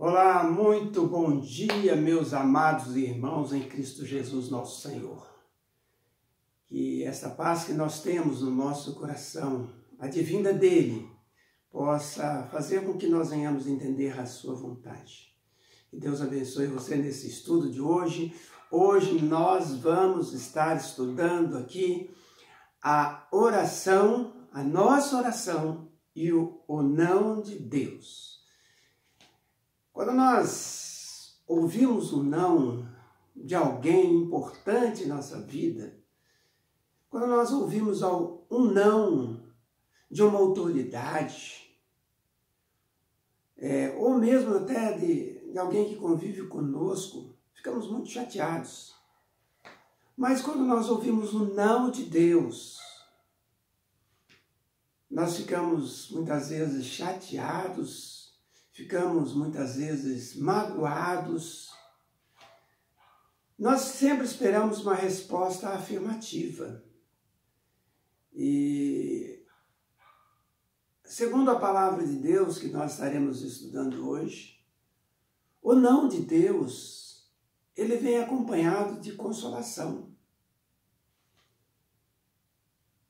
Olá, muito bom dia, meus amados irmãos em Cristo Jesus, nosso Senhor. Que essa paz que nós temos no nosso coração, advinda dele, possa fazer com que nós venhamos entender a sua vontade. Que Deus abençoe você nesse estudo de hoje. Hoje nós vamos estar estudando aqui a oração, a nossa oração e o não de Deus. Quando nós ouvimos o não de alguém importante em nossa vida, quando nós ouvimos um não de uma autoridade, ou mesmo até de alguém que convive conosco, ficamos muito chateados. Mas quando nós ouvimos o não de Deus, nós ficamos muitas vezes chateados, ficamos muitas vezes magoados. Nós sempre esperamos uma resposta afirmativa. E, segundo a palavra de Deus que nós estaremos estudando hoje, o não de Deus, ele vem acompanhado de consolação.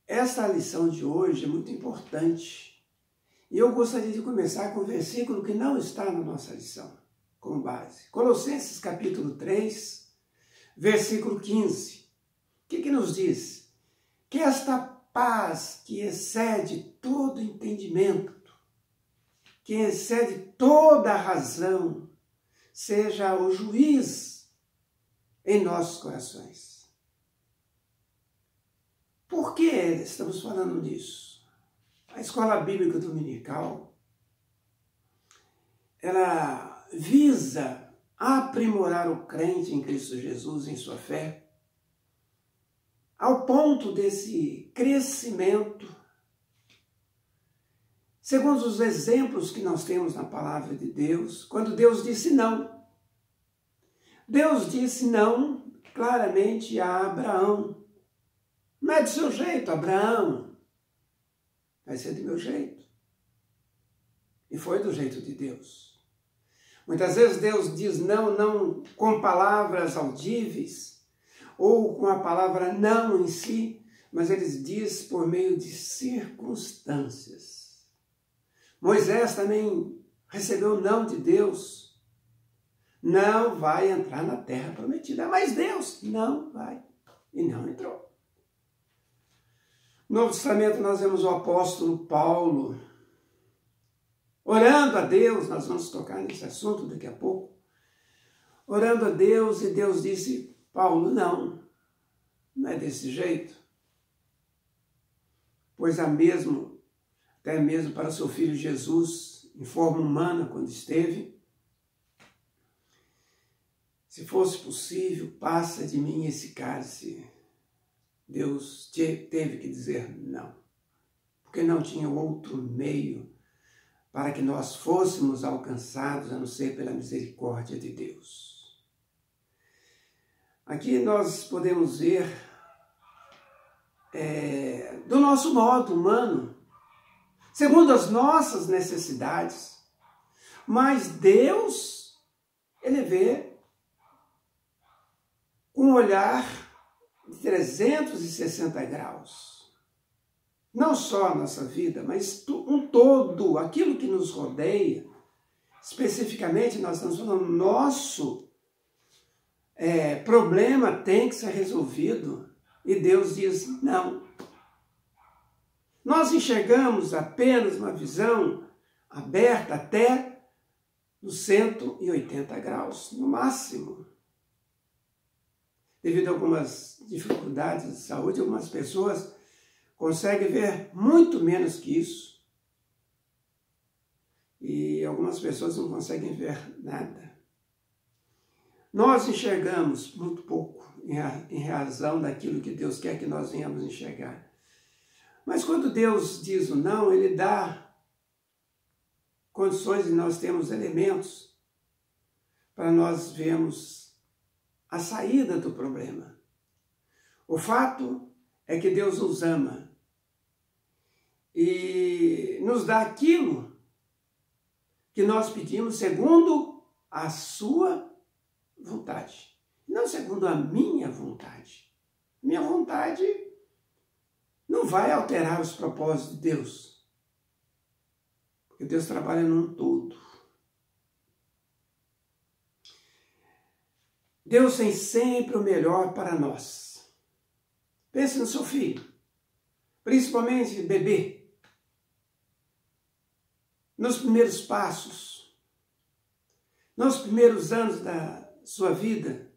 Esta lição de hoje é muito importante. E eu gostaria de começar com um versículo que não está na nossa lição, como base. Colossenses capítulo 3, versículo 15. O que nos diz? Que esta paz que excede todo entendimento, que excede toda razão, seja o juiz em nossos corações. Por que estamos falando disso? A escola bíblica dominical, ela visa aprimorar o crente em Cristo Jesus, em sua fé, ao ponto desse crescimento, segundo os exemplos que nós temos na palavra de Deus, quando Deus disse não. Deus disse não claramente a Abraão. Não é do seu jeito, Abraão. Vai ser do meu jeito. E foi do jeito de Deus. Muitas vezes Deus diz não com palavras audíveis, ou com a palavra não em si, mas Ele diz por meio de circunstâncias. Moisés também recebeu o não de Deus. Não vai entrar na terra prometida. Mas Deus não vai. E não entrou. No Novo Testamento nós vemos o apóstolo Paulo orando a Deus, nós vamos tocar nesse assunto daqui a pouco, orando a Deus, e Deus disse, Paulo, não é desse jeito, pois até mesmo para seu filho Jesus, em forma humana quando esteve, se fosse possível, passa de mim esse cálice. Deus teve que dizer não, porque não tinha outro meio para que nós fôssemos alcançados, a não ser pela misericórdia de Deus. Aqui nós podemos ver do nosso modo humano, segundo as nossas necessidades, mas Deus, Ele vê com um olhar de 360 graus. Não só a nossa vida, mas um todo, aquilo que nos rodeia. Especificamente, nós estamos falando, nosso problema tem que ser resolvido. E Deus diz, não. Nós enxergamos apenas uma visão aberta até os 180 graus, no máximo. Devido a algumas dificuldades de saúde, algumas pessoas conseguem ver muito menos que isso. E algumas pessoas não conseguem ver nada. Nós enxergamos muito pouco em razão daquilo que Deus quer que nós venhamos enxergar. Mas quando Deus diz o não, Ele dá condições e nós temos elementos para nós vermos a saída do problema. O fato é que Deus nos ama e nos dá aquilo que nós pedimos segundo a sua vontade, não segundo a minha vontade. Minha vontade não vai alterar os propósitos de Deus, porque Deus trabalha num todo. Deus tem sempre o melhor para nós. Pense no seu filho, principalmente bebê. Nos primeiros passos, nos primeiros anos da sua vida,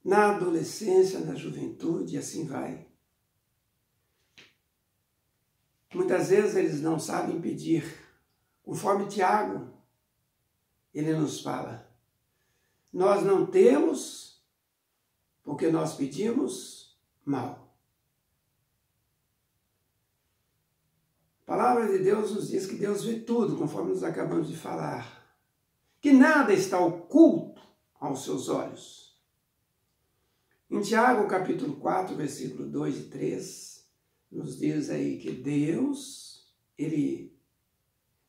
na adolescência, na juventude, e assim vai. Muitas vezes eles não sabem pedir. Conforme Tiago, ele nos fala, nós não temos porque nós pedimos mal. A palavra de Deus nos diz que Deus vê tudo, conforme nós acabamos de falar. Que nada está oculto aos seus olhos. Em Tiago, capítulo 4, versículo 2 e 3, nos diz aí que Deus, Ele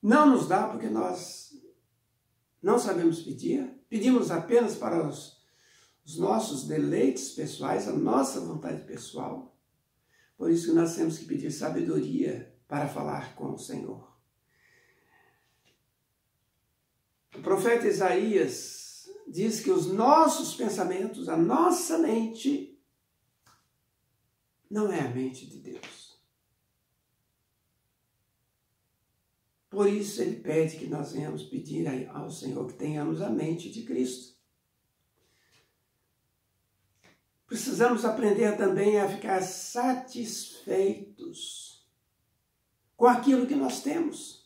não nos dá porque nós não sabemos pedir, pedimos apenas para os nossos deleites pessoais, a nossa vontade pessoal. Por isso que nós temos que pedir sabedoria para falar com o Senhor. O profeta Isaías diz que os nossos pensamentos, a nossa mente, não é a mente de Deus. Por isso ele pede que nós venhamos pedir ao Senhor que tenhamos a mente de Cristo. Precisamos aprender também a ficar satisfeitos com aquilo que nós temos.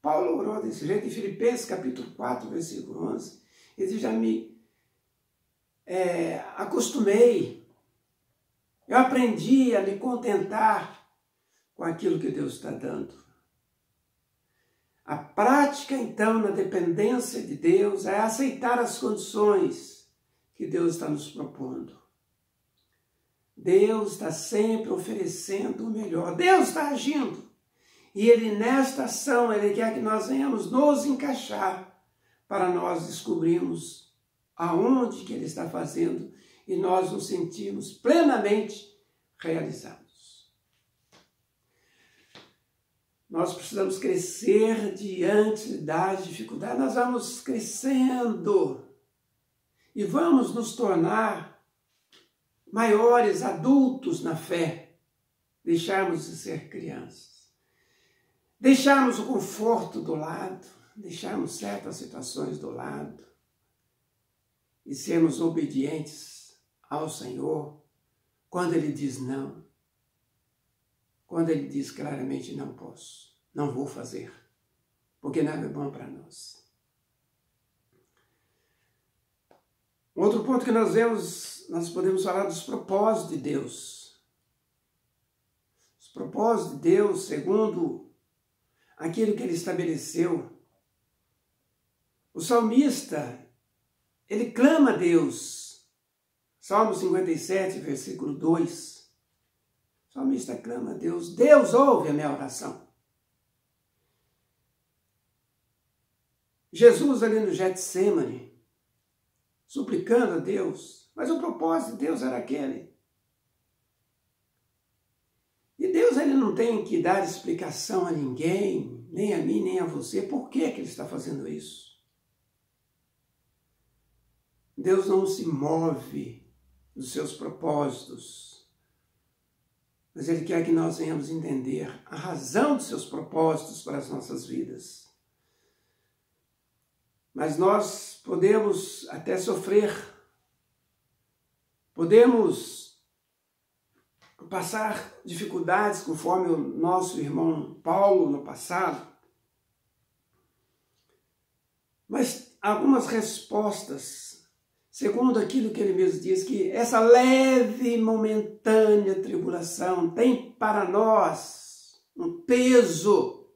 Paulo orou desse jeito em Filipenses, capítulo 4, versículo 11. Ele diz, já me acostumei, eu aprendi a me contentar com aquilo que Deus está dando. A prática, então, na dependência de Deus é aceitar as condições que Deus está nos propondo. Deus está sempre oferecendo o melhor. Deus está agindo. E Ele, nesta ação, Ele quer que nós venhamos nos encaixar para nós descobrirmos aonde que Ele está fazendo e nós nos sentirmos plenamente realizados. Nós precisamos crescer diante das dificuldades. Nós vamos crescendo e vamos nos tornar maiores, adultos na fé. Deixarmos de ser crianças. Deixarmos o conforto do lado, deixarmos certas situações do lado e sermos obedientes ao Senhor quando Ele diz não. Quando Ele diz claramente, não posso, não vou fazer, porque nada é bom para nós. Um outro ponto que nós vemos, nós podemos falar dos propósitos de Deus. Os propósitos de Deus, segundo aquilo que Ele estabeleceu. O salmista, ele clama a Deus. Salmo 57, versículo 2. O salmista clama a Deus, Deus ouve a minha oração. Jesus ali no Getsêmani, suplicando a Deus, mas o propósito de Deus era aquele. E Deus ele não tem que dar explicação a ninguém, nem a mim, nem a você, por que Ele está fazendo isso. Deus não se move dos seus propósitos, mas Ele quer que nós venhamos entender a razão dos seus propósitos para as nossas vidas. Mas nós podemos até sofrer, podemos passar dificuldades, conforme o nosso irmão Paulo no passado, mas algumas respostas, segundo aquilo que ele mesmo diz, que essa leve e momentânea tribulação tem para nós um peso,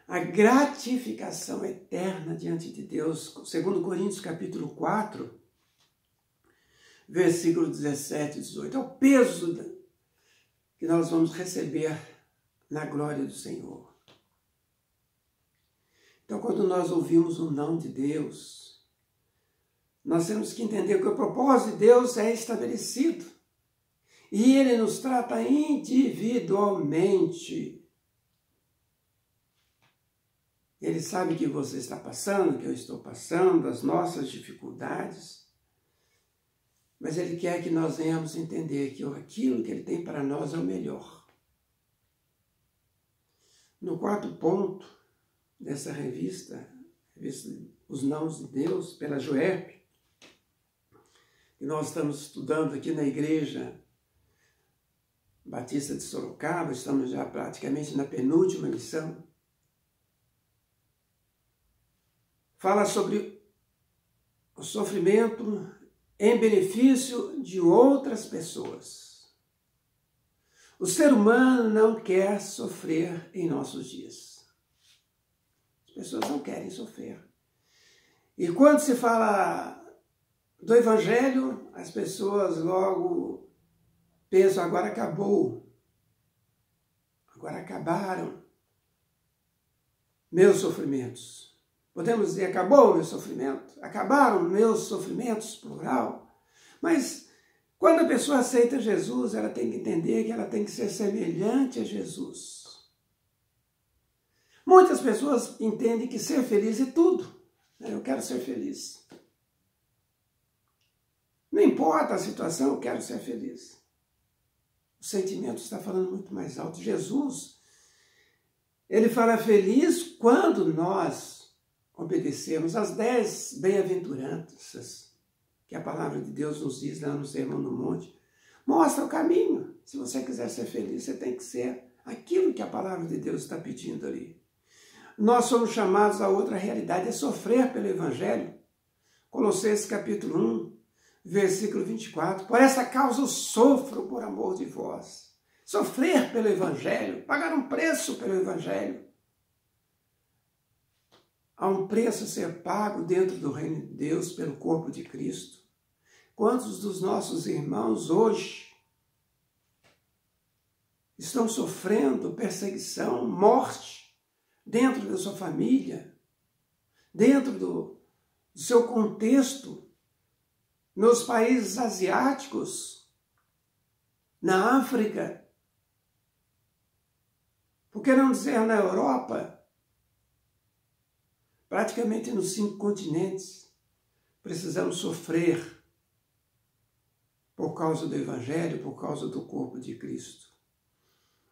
a gratificação eterna diante de Deus, segundo Coríntios capítulo 4, versículo 17 e 18. É o peso que nós vamos receber na glória do Senhor. Então, quando nós ouvimos o não de Deus, nós temos que entender que o propósito de Deus é estabelecido. E Ele nos trata individualmente. Ele sabe que você está passando, que eu estou passando, as nossas dificuldades. Mas Ele quer que nós venhamos entender que aquilo que Ele tem para nós é o melhor. No quarto ponto dessa revista Os Nãos de Deus, pela Joep, que nós estamos estudando aqui na Igreja Batista de Sorocaba, estamos já praticamente na penúltima lição, fala sobre o sofrimento em benefício de outras pessoas. O ser humano não quer sofrer em nossos dias. As pessoas não querem sofrer. E quando se fala do Evangelho, as pessoas logo pensam, agora acabou. Agora acabaram meus sofrimentos. Podemos dizer, acabou o meu sofrimento? Acabaram meus sofrimentos, plural. Mas quando a pessoa aceita Jesus, ela tem que entender que ela tem que ser semelhante a Jesus. Muitas pessoas entendem que ser feliz é tudo. Eu quero ser feliz. Não importa a situação, eu quero ser feliz. O sentimento está falando muito mais alto. Jesus, ele fala feliz quando nós obedecemos às 10 bem-aventuranças que a palavra de Deus nos diz lá no Sermão do Monte. Mostra o caminho. Se você quiser ser feliz, você tem que ser aquilo que a palavra de Deus está pedindo ali. Nós somos chamados a outra realidade, é sofrer pelo Evangelho. Colossenses capítulo 1, versículo 24. Por essa causa eu sofro por amor de vós. Sofrer pelo Evangelho, pagar um preço pelo Evangelho. Há um preço a ser pago dentro do reino de Deus pelo corpo de Cristo. Quantos dos nossos irmãos hoje estão sofrendo perseguição, morte, dentro da sua família, dentro do seu contexto, nos países asiáticos, na África, por que não dizer na Europa? Praticamente nos 5 continentes, precisamos sofrer por causa do Evangelho, por causa do corpo de Cristo.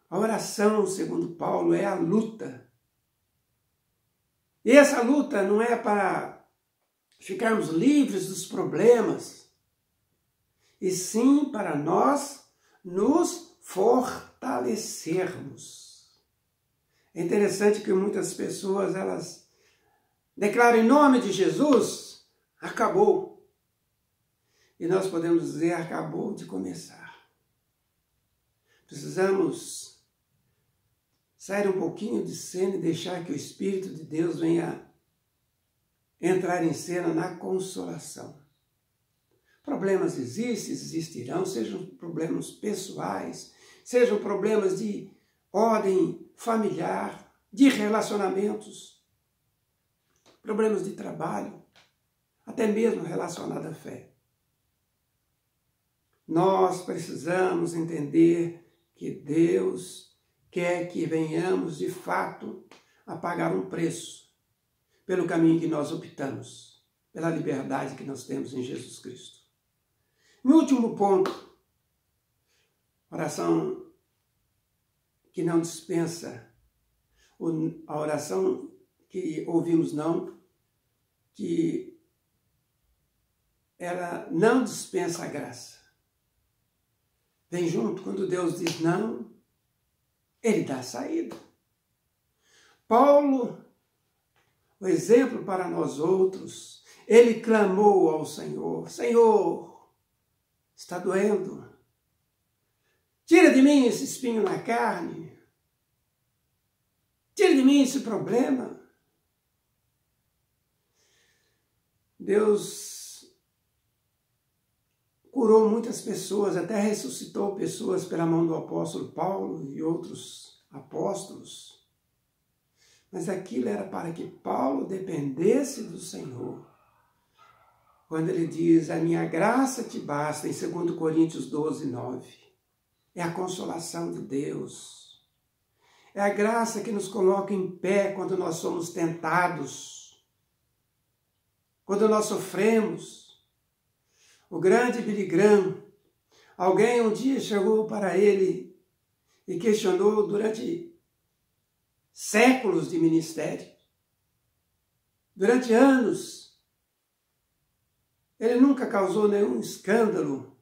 A oração, segundo Paulo, é a luta. E essa luta não é para ficarmos livres dos problemas, e sim para nós nos fortalecermos. É interessante que muitas pessoas, elas declaram em nome de Jesus, acabou. E nós podemos dizer, acabou de começar. Precisamos sair um pouquinho de cena e deixar que o Espírito de Deus venha entrar em cena na consolação. Problemas existem, existirão, sejam problemas pessoais, sejam problemas de ordem familiar, de relacionamentos, problemas de trabalho, até mesmo relacionado à fé. Nós precisamos entender que Deus quer que venhamos, de fato, a pagar um preço pelo caminho que nós optamos, pela liberdade que nós temos em Jesus Cristo. No último ponto, oração que não dispensa, a oração que ouvimos não, que ela não dispensa a graça. Vem junto, quando Deus diz não, Ele dá a saída. Paulo, o exemplo para nós outros, ele clamou ao Senhor, Senhor, está doendo, tira de mim esse espinho na carne, tira de mim esse problema. Deus curou muitas pessoas, até ressuscitou pessoas pela mão do apóstolo Paulo e outros apóstolos. Mas aquilo era para que Paulo dependesse do Senhor. Quando ele diz, a minha graça te basta, em 2 Coríntios 12, 9. É a consolação de Deus. É a graça que nos coloca em pé quando nós somos tentados. Quando nós sofremos. O grande Billy Graham, alguém um dia chegou para ele e questionou durante séculos de ministério. Durante anos. Ele nunca causou nenhum escândalo.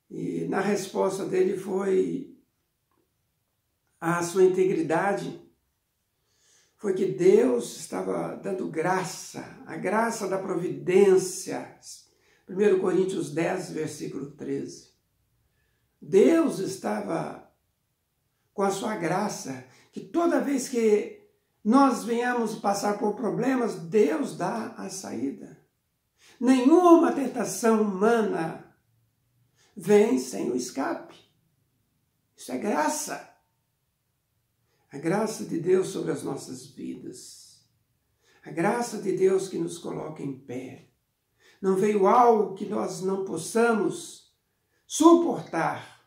E na resposta dele foi a sua integridade. Foi que Deus estava dando graça, a graça da providência. 1 Coríntios 10, versículo 13. Deus estava com a sua graça, que toda vez que nós venhamos passar por problemas, Deus dá a saída. Nenhuma tentação humana vem sem o escape. Isso é graça. A graça de Deus sobre as nossas vidas. A graça de Deus que nos coloca em pé. Não veio algo que nós não possamos suportar.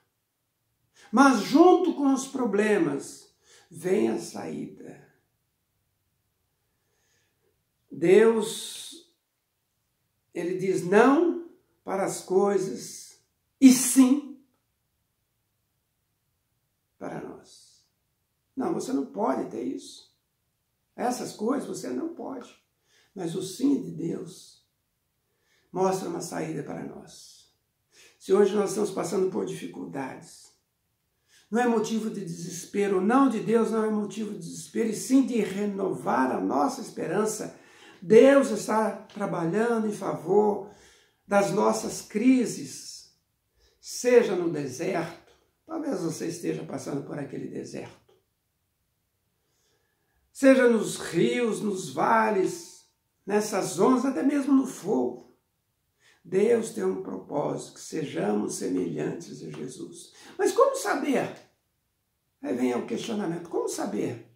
Mas junto com os problemas, vem a saída. Deus, ele diz não para as coisas e sim para nós. Não, você não pode ter isso. Essas coisas você não pode. Mas o sim de Deus mostra uma saída para nós. Se hoje nós estamos passando por dificuldades, não é motivo de desespero. O não de Deus não é motivo de desespero, e sim de renovar a nossa esperança. Deus está trabalhando em favor das nossas crises, seja no deserto, talvez você esteja passando por aquele deserto, seja nos rios, nos vales, nessas zonas, até mesmo no fogo. Deus tem um propósito, que sejamos semelhantes a Jesus. Mas como saber? Aí vem o questionamento, como saber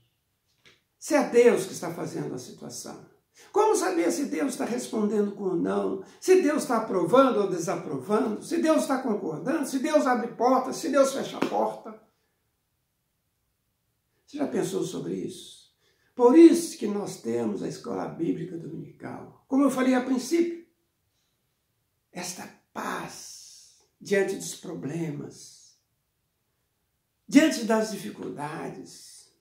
se é Deus que está fazendo a situação? Como saber se Deus está respondendo com não? Se Deus está aprovando ou desaprovando? Se Deus está concordando? Se Deus abre porta? Se Deus fecha a porta? Você já pensou sobre isso? Por isso que nós temos a Escola Bíblica Dominical. Como eu falei a princípio, esta paz diante dos problemas, diante das dificuldades,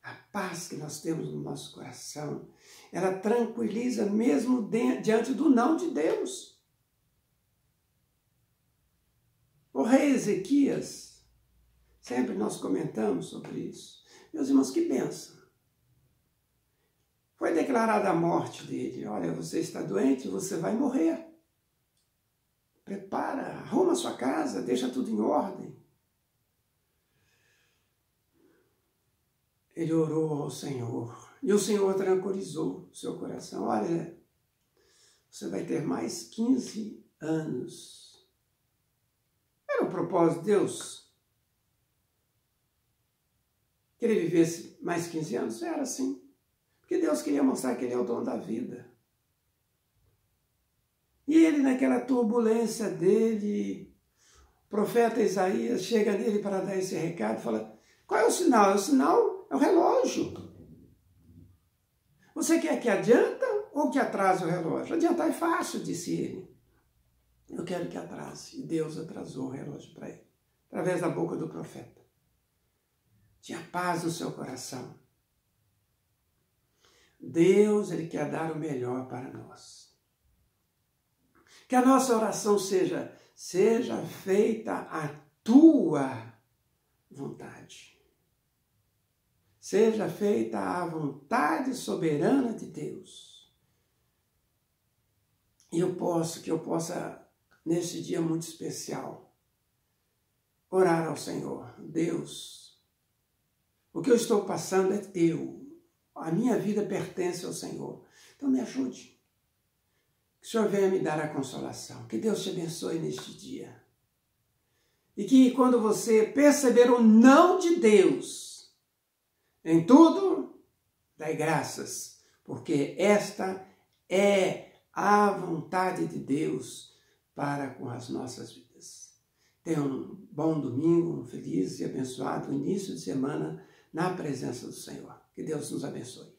a paz que nós temos no nosso coração, ela tranquiliza mesmo diante do não de Deus. O rei Ezequias, sempre nós comentamos sobre isso. Meus irmãos, que bênção. Foi declarada a morte dele. Olha, você está doente, você vai morrer. Prepara, arruma a sua casa, deixa tudo em ordem. Ele orou ao Senhor, e o Senhor tranquilizou o seu coração. Olha, você vai ter mais 15 anos. Era o propósito de Deus que ele vivesse mais 15 anos? Era assim. Porque Deus queria mostrar que ele é o dono da vida. E ele, naquela turbulência dele, o profeta Isaías chega nele para dar esse recado, fala, qual é o sinal? O sinal é o relógio. Você quer que adianta ou que atrase o relógio? Adiantar é fácil, disse ele. Eu quero que atrase. E Deus atrasou o relógio para ele, através da boca do profeta. Tinha paz no seu coração. Deus, ele quer dar o melhor para nós. Que a nossa oração seja feita a tua vontade. Seja feita a vontade soberana de Deus. E que eu possa, nesse dia muito especial, orar ao Senhor. Deus, o que eu estou passando é teu. A minha vida pertence ao Senhor. Então me ajude. Que o Senhor venha me dar a consolação. Que Deus te abençoe neste dia. E que quando você perceber o não de Deus, Em tudo, dai graças, porque esta é a vontade de Deus para com as nossas vidas. Tenha um bom domingo, um feliz e abençoado início de semana na presença do Senhor. Que Deus nos abençoe.